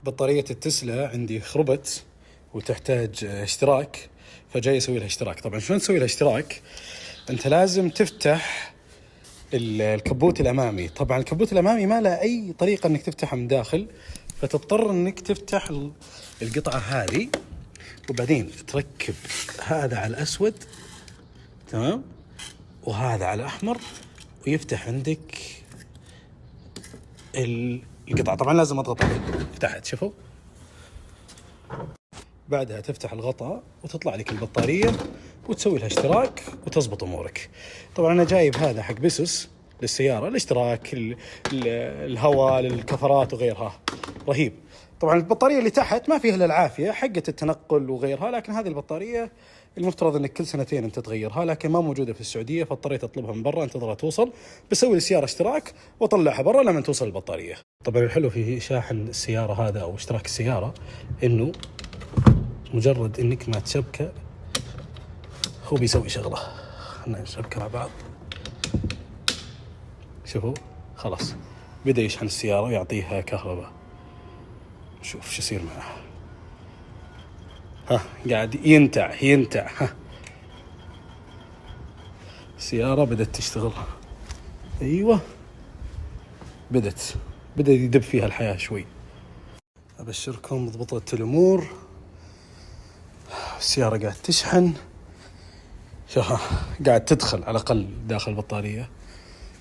بطارية التسلا عندي خربت وتحتاج اشتراك، فجاي اسوي لها اشتراك. طبعا شلون تسوي لها اشتراك؟ انت لازم تفتح الكبوت الامامي. طبعا الكبوت الامامي ما له اي طريقة انك تفتحه من داخل، فتضطر انك تفتح القطعة هذه، وبعدين تركب هذا على الاسود، تمام، وهذا على الاحمر، ويفتح عندك القطعة. طبعا لازم اضغط عليه فتحت، شوفوا. بعدها تفتح الغطاء وتطلع لك البطارية وتسوي لها اشتراك وتزبط امورك. طبعا انا جايب هذا حق بيسوس للسيارة، الاشتراك، الهواء، للكفرات وغيرها، رهيب. طبعا البطارية اللي تحت ما فيها الا العافية حقة التنقل وغيرها، لكن هذه البطارية المفترض انك كل سنتين انت تغيرها، لكن ما موجودة في السعودية، فاضطريت اطلبها من برا، انتظرها توصل، بسوي للسيارة اشتراك واطلعها برا لما توصل البطارية. طبعا الحلو في شاحن السيارة هذا او اشتراك السيارة انه مجرد انك ما تشبكه هو بيسوي شغله. خلنا نشبكه مع بعض، شوفوا خلاص بدأ يشحن السيارة ويعطيها كهرباء. شوف شو يصير معه، ها قاعد ينتع ها. السيارة بدأت تشتغل، ايوه بدأ يدب فيها الحياة شوي. ابشركم ضبطت الامور، السيارة قاعد تشحن، شوفها قاعد تدخل على الأقل داخل البطارية.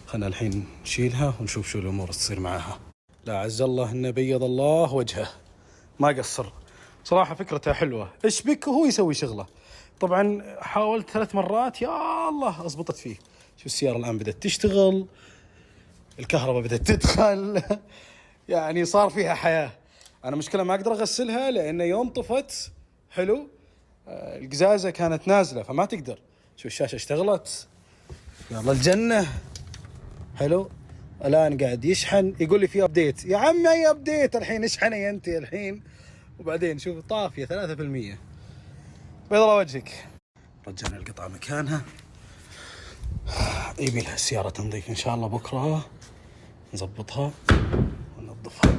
خلنا الحين نشيلها ونشوف شو الأمور تصير معها. لا عز الله إنه بيض الله وجهه، ما قصر صراحة، فكرتها حلوة، اشبك وهو يسوي شغله. طبعا حاولت 3 مرات يا الله أزبطت فيه. شوف السيارة الآن بدأت تشتغل، الكهرباء بدأت تدخل يعني صار فيها حياة. أنا مشكلة ما أقدر أغسلها لأن يوم طفت حلو القزازة كانت نازلة فما تقدر. شوف الشاشة اشتغلت، يلا الجنة، حلو. الآن قاعد يشحن، يقول لي في أبديت. يا عم أي أبديت الحين، اشحني أنت الحين. وبعدين شوف طافية 3%. بيض الله وجهك. رجعنا القطعة مكانها، يبي لها السيارة تنظيف إن شاء الله بكرة، نضبطها وننظفها.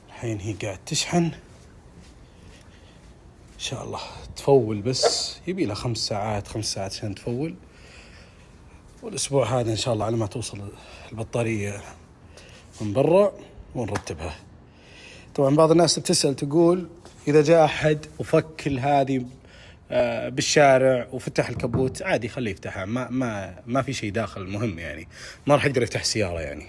الحين هي قاعد تشحن إن شاء الله تفول، بس يبي لها 5 ساعات عشان تفول. والأسبوع هذا إن شاء الله على ما توصل البطارية من برا ونرتبها. طبعا بعض الناس بتسأل تقول إذا جاء أحد وفك هذه بالشارع وفتح الكبوت، عادي خليه يفتحها، ما في شيء داخل مهم يعني، ما راح يقدر يفتح السيارة يعني.